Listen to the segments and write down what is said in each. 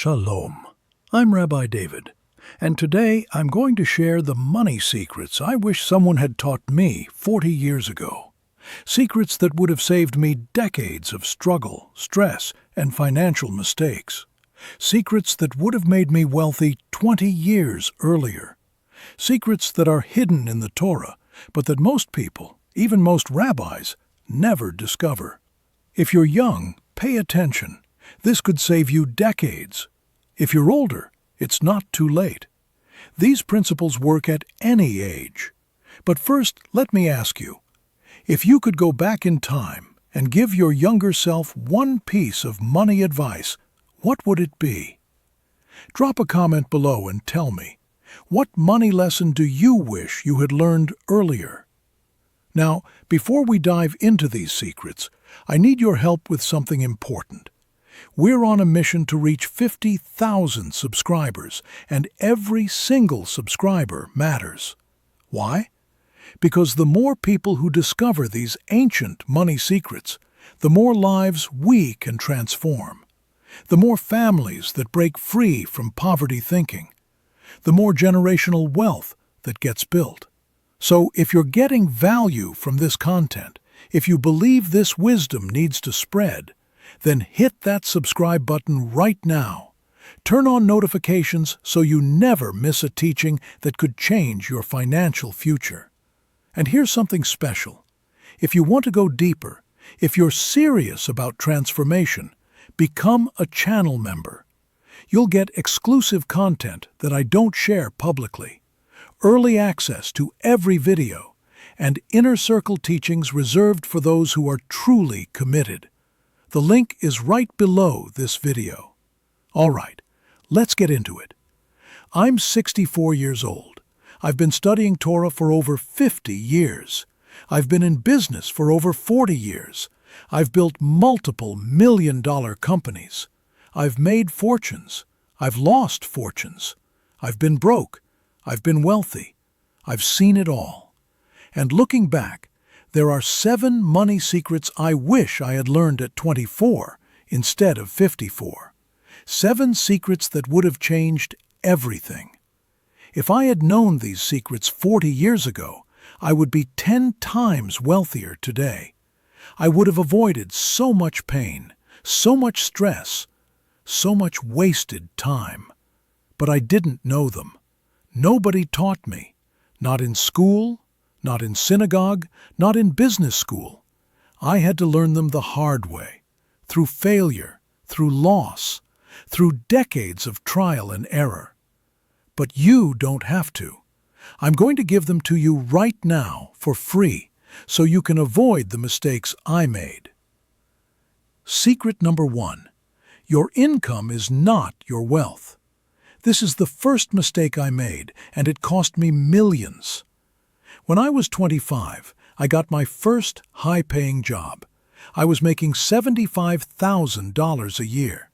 Shalom. I'm Rabbi David, and today I'm going to share the money secrets I wish someone had taught me 40 years ago. Secrets that would have saved me decades of struggle, stress, and financial mistakes. Secrets that would have made me wealthy 20 years earlier. Secrets that are hidden in the Torah, but that most people, even most rabbis, never discover. If you're young, pay attention. This could save you decades. If you're older, it's not too late. These principles work at any age. But first, let me ask you, if you could go back in time and give your younger self one piece of money advice, what would it be? Drop a comment below and tell me, what money lesson do you wish you had learned earlier? Now, before we dive into these secrets, I need your help with something important. We're on a mission to reach 50,000 subscribers, and every single subscriber matters. Why? Because the more people who discover these ancient money secrets, the more lives we can transform. The more families that break free from poverty thinking. The more generational wealth that gets built. So if you're getting value from this content, if you believe this wisdom needs to spread, then hit that subscribe button right now. Turn on notifications so you never miss a teaching that could change your financial future. And here's something special. If you want to go deeper, if you're serious about transformation, become a channel member. You'll get exclusive content that I don't share publicly, early access to every video, and inner circle teachings reserved for those who are truly committed. The link is right below this video. All right, let's get into it. I'm 64 years old. I've been studying Torah for over 50 years. I've been in business for over 40 years. I've built multiple million-dollar companies. I've made fortunes. I've lost fortunes. I've been broke. I've been wealthy. I've seen it all. And looking back, there are 7 money secrets I wish I had learned at 24 instead of 54. 7 secrets that would have changed everything. If I had known these secrets 40 years ago, I would be 10 times wealthier today. I would have avoided so much pain, so much stress, so much wasted time. But I didn't know them. Nobody taught me, not in school, not in synagogue, not in business school. I had to learn them the hard way, through failure, through loss, through decades of trial and error. But you don't have to. I'm going to give them to you right now for free, so you can avoid the mistakes I made. Secret number 1. Your income is not your wealth. This is the first mistake I made, and it cost me millions. When I was 25, I got my first high-paying job. I was making $75,000 a year.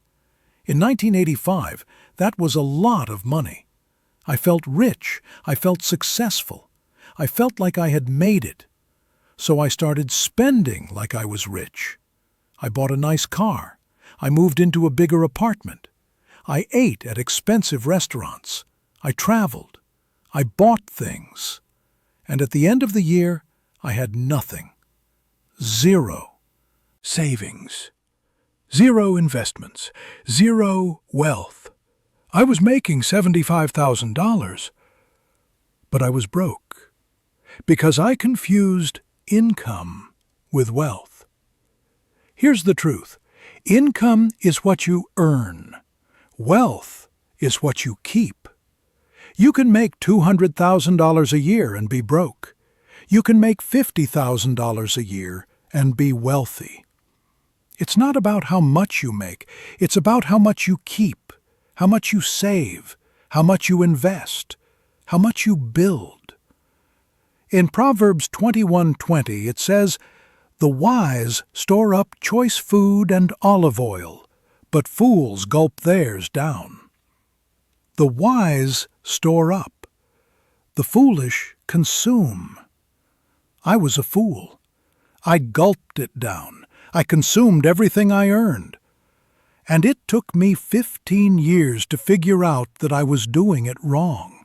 In 1985, that was a lot of money. I felt rich. I felt successful. I felt like I had made it. So I started spending like I was rich. I bought a nice car. I moved into a bigger apartment. I ate at expensive restaurants. I traveled. I bought things. And at the end of the year, I had nothing. 0 savings. 0 investments. 0 wealth. I was making $75,000, but I was broke because I confused income with wealth. Here's the truth. Income is what you earn. Wealth is what you keep. You can make $200,000 a year and be broke. You can make $50,000 a year and be wealthy. It's not about how much you make. It's about how much you keep, how much you save, how much you invest, how much you build. In Proverbs 21:20, it says, "The wise store up choice food and olive oil, but fools gulp theirs down." The wise store up. The foolish consume. I was a fool. I gulped it down. I consumed everything I earned. And it took me 15 years to figure out that I was doing it wrong.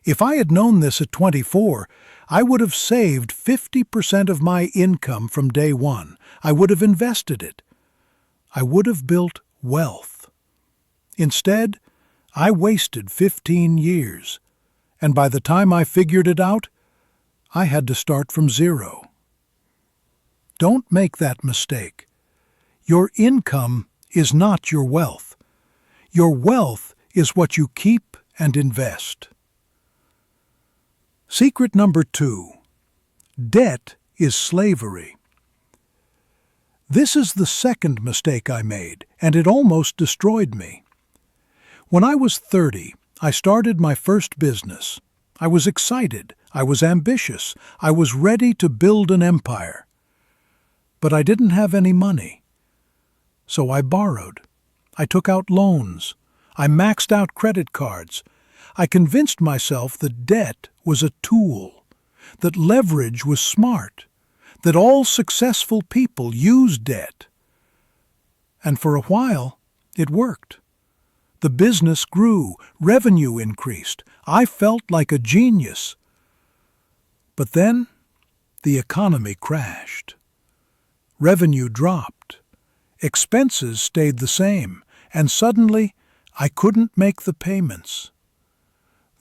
If I had known this at 24, I would have saved 50% of my income from day one. I would have invested it. I would have built wealth. Instead, I wasted 15 years, and by the time I figured it out, I had to start from zero. Don't make that mistake. Your income is not your wealth. Your wealth is what you keep and invest. Secret number 2. Debt is slavery. This is the second mistake I made, and it almost destroyed me. When I was 30, I started my first business. I was excited. I was ambitious. I was ready to build an empire. But I didn't have any money. So I borrowed. I took out loans. I maxed out credit cards. I convinced myself that debt was a tool, that leverage was smart, that all successful people use debt. And for a while, it worked. The business grew, revenue increased. I felt like a genius. But then, the economy crashed. Revenue dropped. Expenses stayed the same, and suddenly I couldn't make the payments.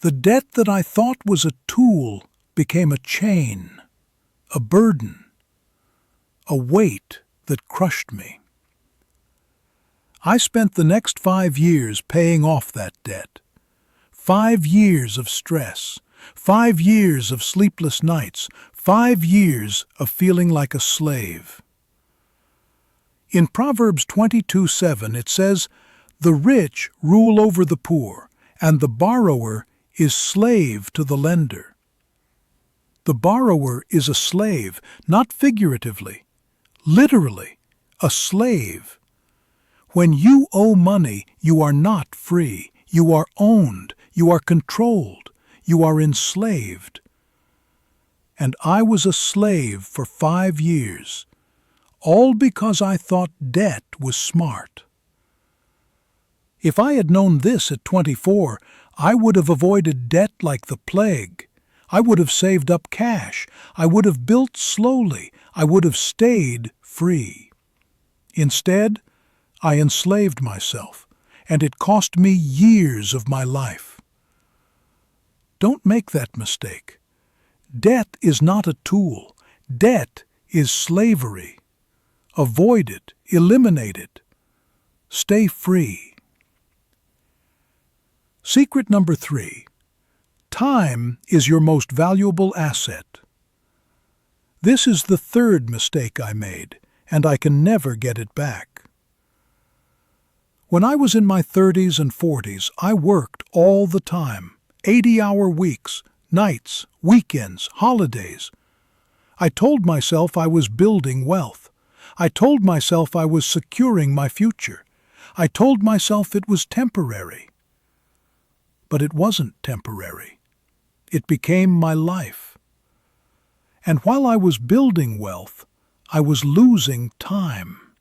The debt that I thought was a tool became a chain, a burden, a weight that crushed me. I spent the next 5 years paying off that debt. 5 years of stress, 5 years of sleepless nights, 5 years of feeling like a slave. In Proverbs 22:7 it says, "The rich rule over the poor, and the borrower is slave to the lender." The borrower is a slave, not figuratively, literally, a slave. When you owe money, you are not free. You are owned. You are controlled. You are enslaved. And I was a slave for 5 years, all because I thought debt was smart. If I had known this at 24, I would have avoided debt like the plague. I would have saved up cash. I would have built slowly. I would have stayed free. Instead, I enslaved myself, and it cost me years of my life. Don't make that mistake. Debt is not a tool. Debt is slavery. Avoid it. Eliminate it. Stay free. Secret number 3. Time is your most valuable asset. This is the third mistake I made, and I can never get it back. When I was in my 30s and 40s, I worked all the time, 80-hour weeks, nights, weekends, holidays. I told myself I was building wealth. I told myself I was securing my future. I told myself it was temporary. But it wasn't temporary. It became my life. And while I was building wealth, I was losing time.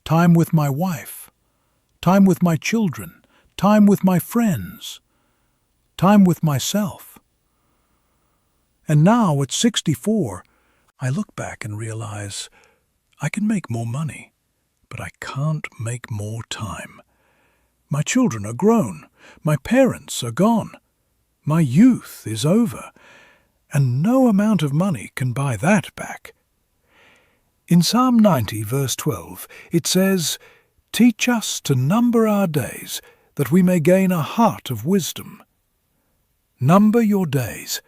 Time with my wife. Time with my children. Time with my friends. Time with myself. And now, at 64, I look back and realize I can make more money, but I can't make more time. My children are grown. My parents are gone. My youth is over, and no amount of money can buy that back. In Psalm 90, verse 12, it says, "Teach us to number our days, that we may gain a heart of wisdom." Number your days.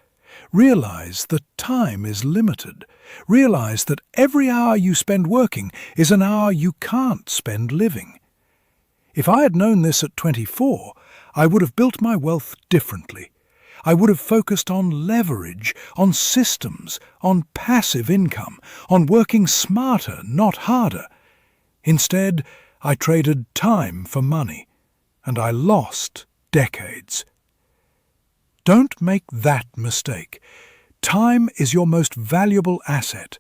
Realize that time is limited. Realize that every hour you spend working is an hour you can't spend living. If I had known this at 24, I would have built my wealth differently. I would have focused on leverage, on systems, on passive income, on working smarter, not harder. Instead, I traded time for money, and I lost decades. Don't make that mistake. Time is your most valuable asset.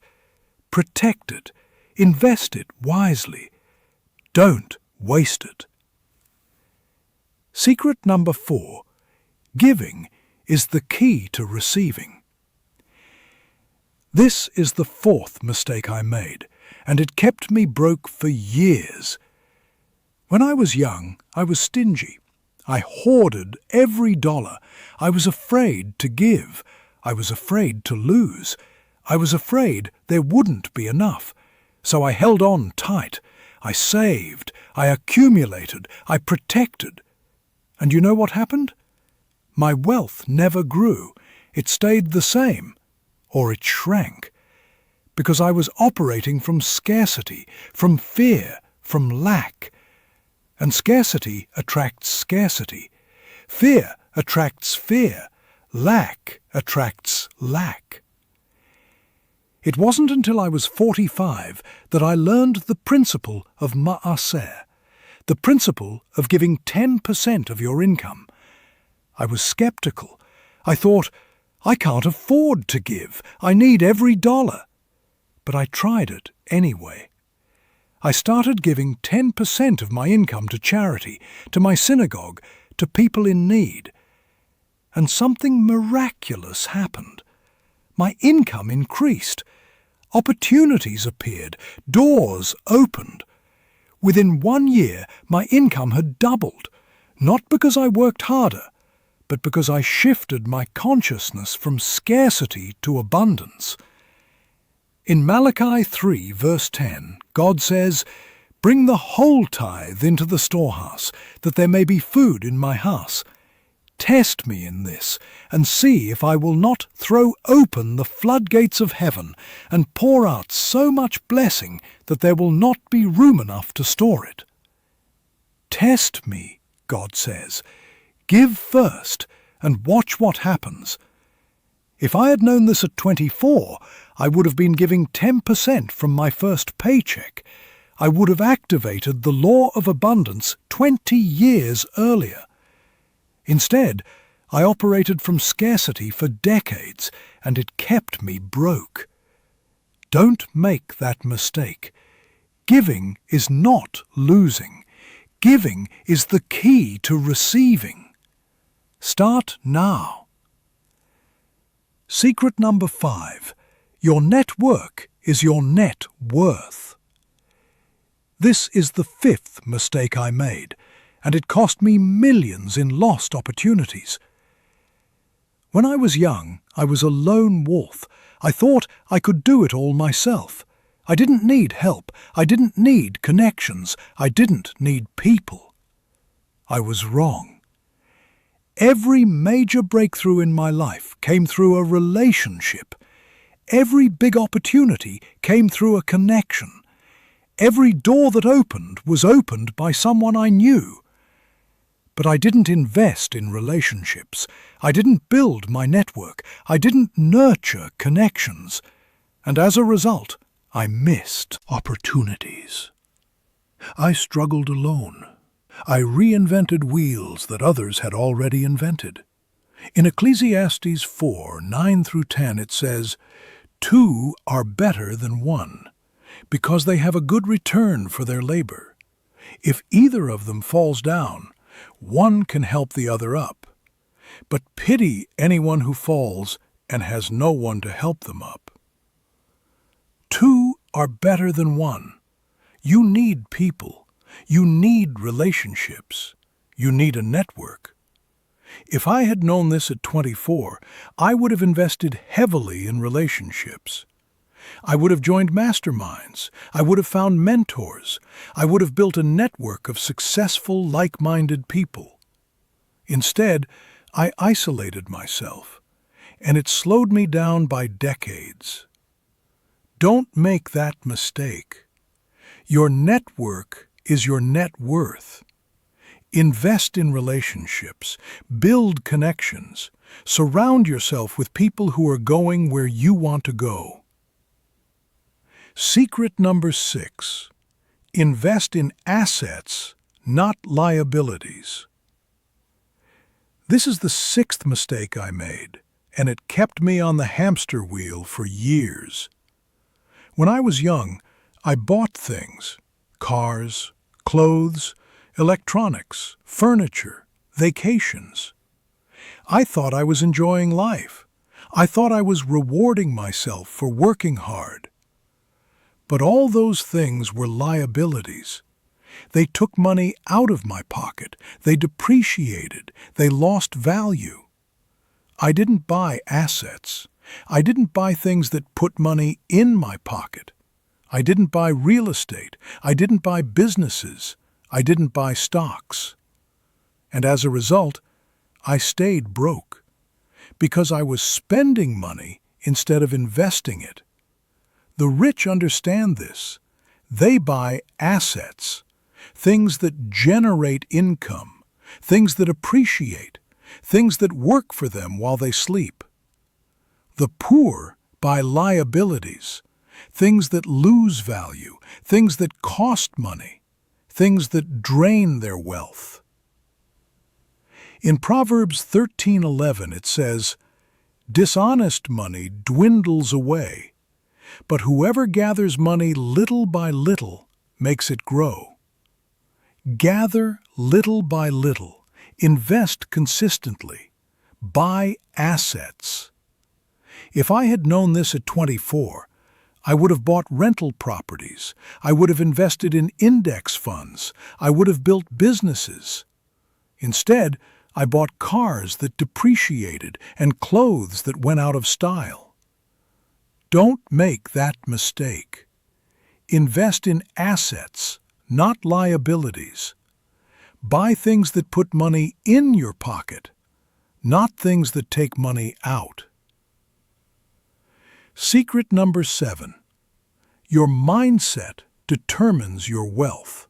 Protect it. Invest it wisely. Don't waste it. Secret number 4. Giving is the key to receiving. This is the 4th mistake I made, and it kept me broke for years. When I was young, I was stingy. I hoarded every dollar. I was afraid to give. I was afraid to lose. I was afraid there wouldn't be enough. So I held on tight. I saved. I accumulated. I protected. And you know what happened? My wealth never grew. It stayed the same, or it shrank, because I was operating from scarcity, from fear, from lack. And scarcity attracts scarcity. Fear attracts fear. Lack attracts lack. It wasn't until I was 45 that I learned the principle of ma'aser, the principle of giving 10% of your income. I was skeptical. I thought, I can't afford to give. I need every dollar. But I tried it anyway. I started giving 10% of my income to charity, to my synagogue, to people in need. And something miraculous happened. My income increased. Opportunities appeared. Doors opened. Within 1 year, my income had doubled, not because I worked harder, but because I shifted my consciousness from scarcity to abundance. In Malachi 3, verse 10, God says, "Bring the whole tithe into the storehouse, that there may be food in my house. Test me in this, and see if I will not throw open the floodgates of heaven and pour out so much blessing that there will not be room enough to store it." Test me, God says. Give first, and watch what happens. If I had known this at 24, I would have been giving 10% from my first paycheck. I would have activated the law of abundance 20 years earlier. Instead, I operated from scarcity for decades, and it kept me broke. Don't make that mistake. Giving is not losing. Giving is the key to receiving. Start now. Secret number 5. Your network is your net worth. This is the 5th mistake I made, and it cost me millions in lost opportunities. When I was young, I was a lone wolf. I thought I could do it all myself. I didn't need help. I didn't need connections. I didn't need people. I was wrong. Every major breakthrough in my life came through a relationship. Every big opportunity came through a connection. Every door that opened was opened by someone I knew. But I didn't invest in relationships. I didn't build my network. I didn't nurture connections. And as a result, I missed opportunities. I struggled alone. I reinvented wheels that others had already invented. In Ecclesiastes 4, 9 through 10, it says, "Two are better than one, because they have a good return for their labor. If either of them falls down, one can help the other up. But pity anyone who falls and has no one to help them up." Two are better than one. You need people. You need relationships. You need a network. If I had known this at 24, I would have invested heavily in relationships. I would have joined masterminds. I would have found mentors. I would have built a network of successful, like-minded people. Instead, I isolated myself, and it slowed me down by decades. Don't make that mistake. Your network is your net worth. Invest in relationships. Build connections. Surround yourself with people who are going where you want to go. Secret number 6. Invest in assets, not liabilities. This is the 6th mistake I made, and it kept me on the hamster wheel for years. When I was young, I bought things, cars, clothes, electronics, furniture, vacations. I thought I was enjoying life. I thought I was rewarding myself for working hard. But all those things were liabilities. They took money out of my pocket. They depreciated. They lost value. I didn't buy assets. I didn't buy things that put money in my pocket. I didn't buy real estate. I didn't buy businesses. I didn't buy stocks. And as a result, I stayed broke because I was spending money instead of investing it. The rich understand this. They buy assets, things that generate income, things that appreciate, things that work for them while they sleep. The poor buy liabilities, things that lose value, things that cost money, things that drain their wealth. In Proverbs 13:11 it says, "Dishonest money dwindles away, but whoever gathers money little by little makes it grow." Gather little by little, invest consistently, buy assets. If I had known this at 24, I would have bought rental properties, I would have invested in index funds, I would have built businesses. Instead, I bought cars that depreciated and clothes that went out of style. Don't make that mistake. Invest in assets, not liabilities. Buy things that put money in your pocket, not things that take money out. Secret number 7. Your mindset determines your wealth.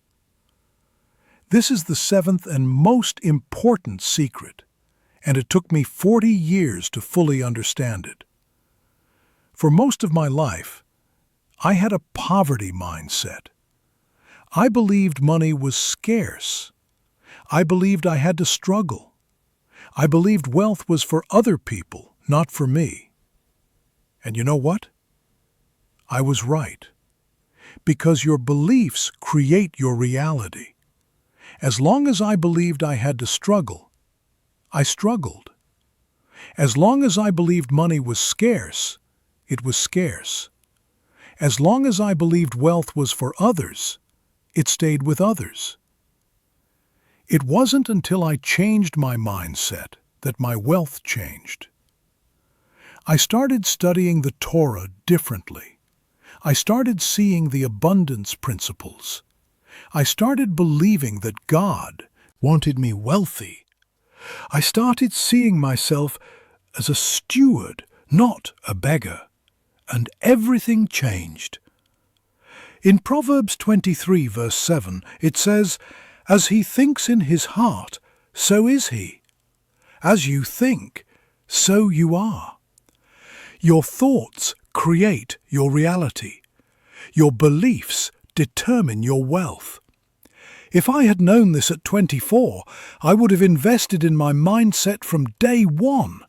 This is the 7th and most important secret, and it took me 40 years to fully understand it. For most of my life, I had a poverty mindset. I believed money was scarce. I believed I had to struggle. I believed wealth was for other people, not for me. And you know what? I was right. Because your beliefs create your reality. As long as I believed I had to struggle, I struggled. As long as I believed money was scarce, it was scarce. As long as I believed wealth was for others, it stayed with others. It wasn't until I changed my mindset that my wealth changed. I started studying the Torah differently. I started seeing the abundance principles. I started believing that God wanted me wealthy. I started seeing myself as a steward, not a beggar. And everything changed. In Proverbs 23, verse 7, it says, "As he thinks in his heart, so is he. As you think, so you are." Your thoughts create your reality. Your beliefs determine your wealth. If I had known this at 24, I would have invested in my mindset from day one.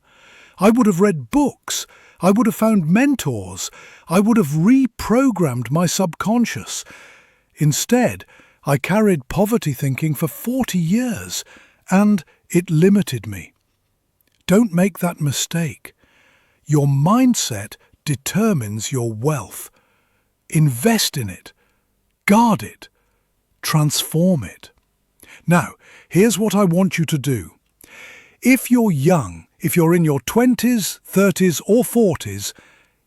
I would have read books. I would have found mentors. I would have reprogrammed my subconscious. Instead, I carried poverty thinking for 40 years, and it limited me. Don't make that mistake. Your mindset determines your wealth. Invest in it. Guard it. Transform it. Now, here's what I want you to do. If you're young, if you're in your 20s, 30s, or 40s,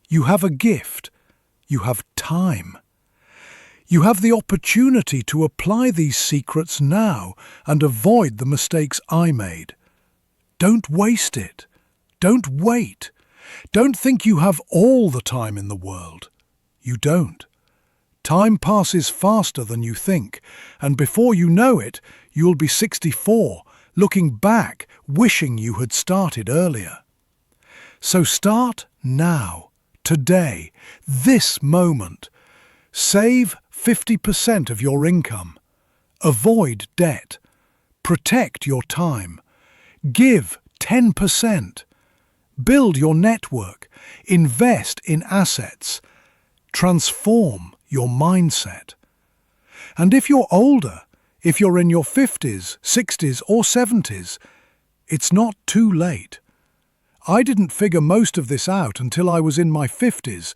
you have a gift. You have time. You have the opportunity to apply these secrets now and avoid the mistakes I made. Don't waste it. Don't wait. Don't think you have all the time in the world. You don't. Time passes faster than you think, and before you know it, you'll be 64, looking back, wishing you had started earlier. So start now, today, this moment. Save 50% of your income. Avoid debt. Protect your time. Give 10%. Build your network. Invest in assets. Transform your mindset. And if you're older, If you're in your 50s, 60s, or 70s, it's not too late. I didn't figure most of this out until I was in my 50s,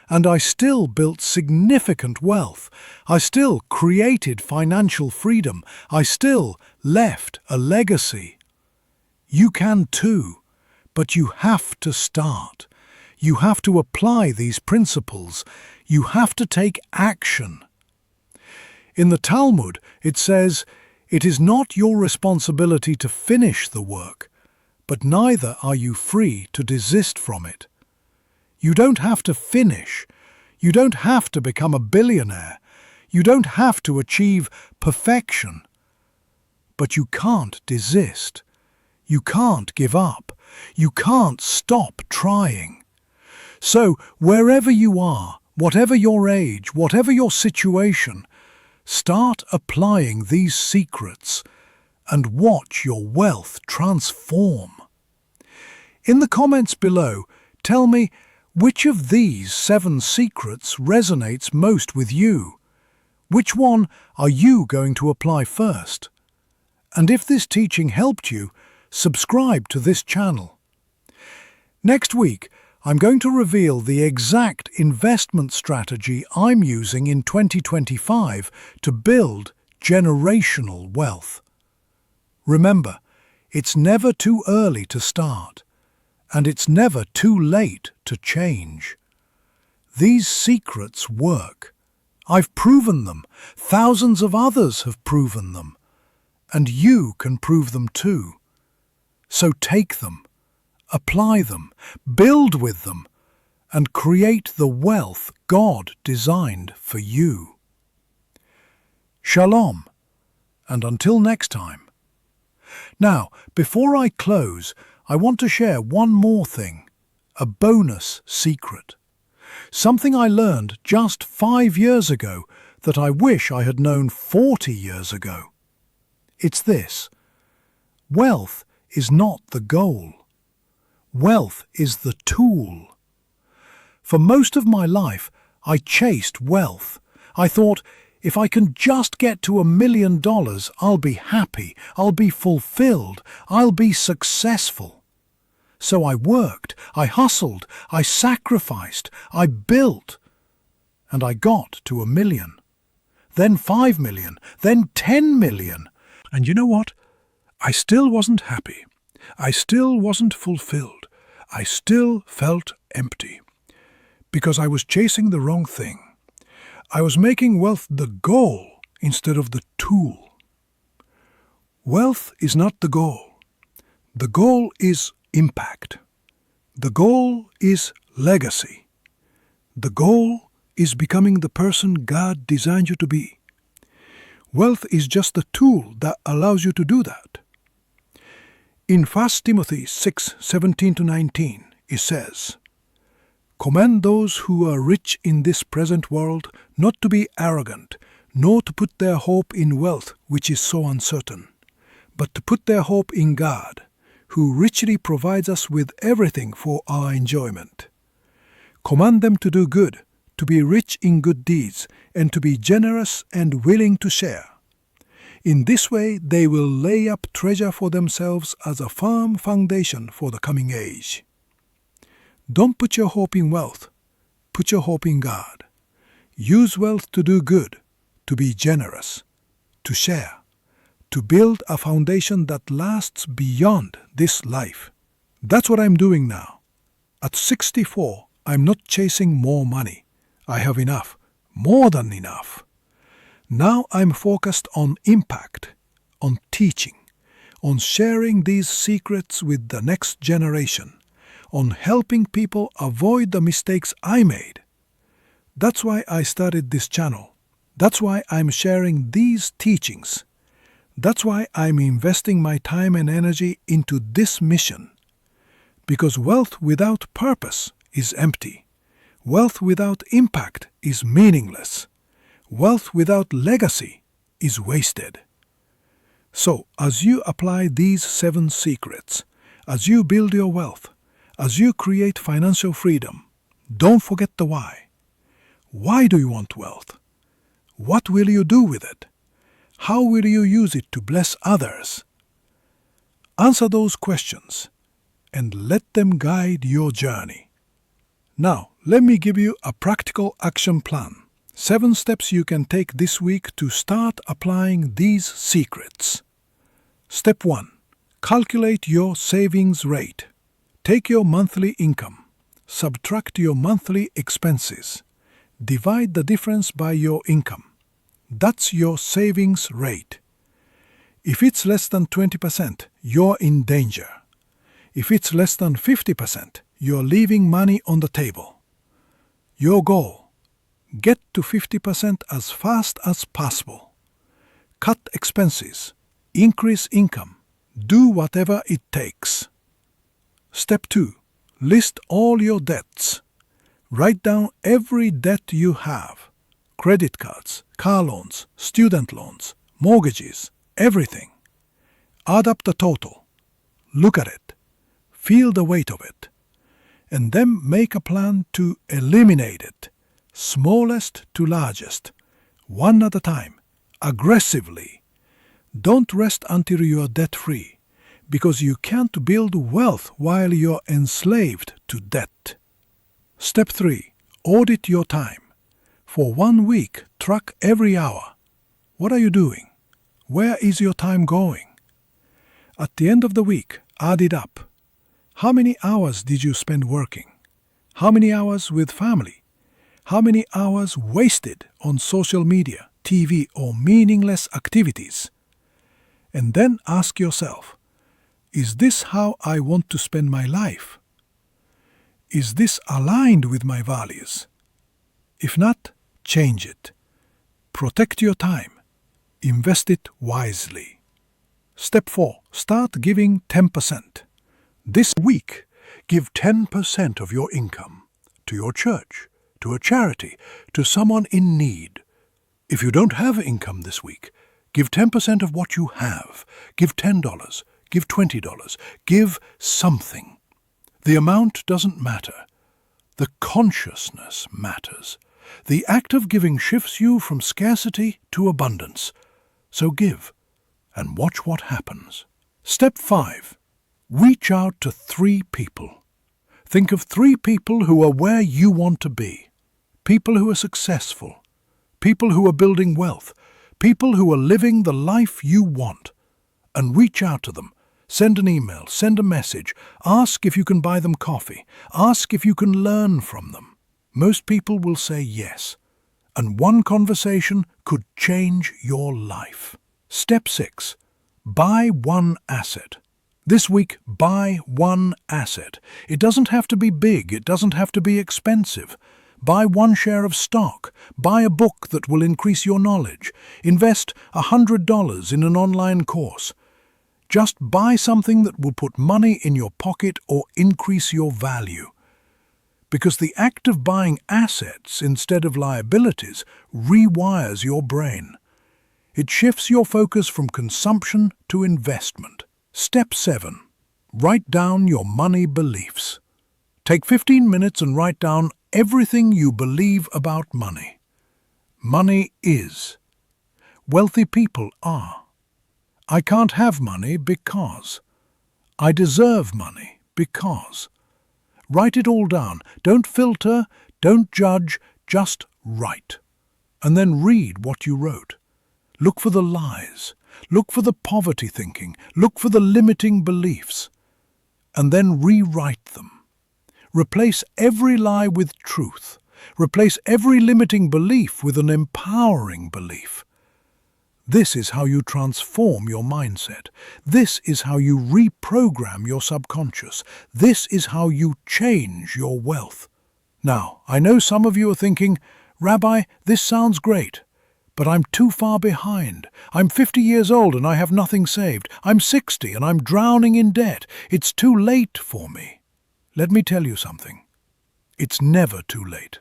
and I still built significant wealth. I still created financial freedom. I still left a legacy. You can too, but you have to start. You have to apply these principles. You have to take action. In the Talmud, it says, "It is not your responsibility to finish the work, but neither are you free to desist from it." You don't have to finish. You don't have to become a billionaire. You don't have to achieve perfection. But you can't desist. You can't give up. You can't stop trying. So, wherever you are, whatever your age, whatever your situation, start applying these secrets and watch your wealth transform. In the comments below, tell me which of these 7 secrets resonates most with you. Which one are you going to apply first? And if this teaching helped you, subscribe to this channel. Next week, I'm going to reveal the exact investment strategy I'm using in 2025 to build generational wealth. Remember, it's never too early to start, and it's never too late to change. These secrets work. I've proven them. Thousands of others have proven them. And you can prove them too. So take them, apply them, build with them, and create the wealth God designed for you. Shalom, and until next time. Now, before I close, I want to share one more thing, a bonus secret. Something I learned just 5 years ago that I wish I had known 40 years ago. It's this: wealth is not the goal. Wealth is the tool. For most of my life, I chased wealth. I thought, if I can just get to $1 million, I'll be happy, I'll be fulfilled, I'll be successful. So I worked, I hustled, I sacrificed, I built, and I got to $1 million. Then 5 million, then 10 million. And you know what? I still wasn't happy. I still wasn't fulfilled. I still felt empty. Because I was chasing the wrong thing. I was making wealth the goal instead of the tool. Wealth is not the goal. The goal is impact. The goal is legacy. The goal is becoming the person God designed you to be. Wealth is just the tool that allows you to do that. In 1 Timothy 6:17-19, it says, "Command those who are rich in this present world not to be arrogant, nor to put their hope in wealth which is so uncertain, but to put their hope in God, who richly provides us with everything for our enjoyment. Command them to do good, to be rich in good deeds, and to be generous and willing to share. In this way they will lay up treasure for themselves as a firm foundation for the coming age." Don't put your hope in wealth. Put your hope in God. Use wealth to do good, to be generous, to share, to build a foundation that lasts beyond this life. That's what I'm doing now. At 64, I'm not chasing more money. I have enough, more than enough. Now I'm focused on impact, on teaching, on sharing these secrets with the next generation, on helping people avoid the mistakes I made. That's why I started this channel. That's why I'm sharing these teachings. That's why I'm investing my time and energy into this mission. Because wealth without purpose is empty. Wealth without impact is meaningless. Wealth without legacy is wasted. So, as you apply these 7 secrets, as you build your wealth, as you create financial freedom, don't forget the why. Why do you want wealth? What will you do with it? How will you use it to bless others? Answer those questions and let them guide your journey. Now, let me give you a practical action plan. 7 steps you can take this week to start applying these secrets. Step 1. Calculate your savings rate. Take your monthly income. Subtract your monthly expenses. Divide the difference by your income. That's your savings rate. If it's less than 20%, you're in danger. If it's less than 50%, you're leaving money on the table. Your goal: get to 50% as fast as possible. Cut expenses. Increase income. Do whatever it takes. Step 2. List all your debts. Write down every debt you have. Credit cards, car loans, student loans, mortgages, everything. Add up the total. Look at it. Feel the weight of it. And then make a plan to eliminate it. Smallest to largest. One at a time. Aggressively. Don't rest until you are debt-free, because you can't build wealth while you're enslaved to debt. Step 3. Audit your time. For 1 week, track every hour. What are you doing? Where is your time going? At the end of the week, add it up. How many hours did you spend working? How many hours with family? How many hours wasted on social media, TV, or meaningless activities? And then ask yourself, is this how I want to spend my life? Is this aligned with my values? If not, change it. Protect your time. Invest it wisely. Step 4. Start giving 10%. This week, give 10% of your income to your church, to a charity, to someone in need. If you don't have income this week, give 10% of what you have. Give $10. Give $20. Give something. The amount doesn't matter. The consciousness matters. The act of giving shifts you from scarcity to abundance. So give, and watch what happens. Step 5. Reach out to 3 people. Think of 3 people who are where you want to be. People who are successful. People who are building wealth. People who are living the life you want. And reach out to them. Send an email, send a message, ask if you can buy them coffee, ask if you can learn from them. Most people will say yes, and one conversation could change your life. Step 6. Buy one asset. This week, buy one asset. It doesn't have to be big, it doesn't have to be expensive. Buy one share of stock. Buy a book that will increase your knowledge. Invest $100 in an online course. Just buy something that will put money in your pocket or increase your value. Because the act of buying assets instead of liabilities rewires your brain. It shifts your focus from consumption to investment. Step 7. Write down your money beliefs. Take 15 minutes and write down everything you believe about money. Money is. Wealthy people are. I can't have money because. I deserve money because. Write it all down. Don't filter, don't judge, just write. And then read what you wrote. Look for the lies. Look for the poverty thinking. Look for the limiting beliefs. And then rewrite them. Replace every lie with truth. Replace every limiting belief with an empowering belief. This is how you transform your mindset. This is how you reprogram your subconscious. This is how you change your wealth. Now, I know some of you are thinking, Rabbi, this sounds great, but I'm too far behind. I'm 50 years old and I have nothing saved. I'm 60 and I'm drowning in debt. It's too late for me. Let me tell you something. It's never too late.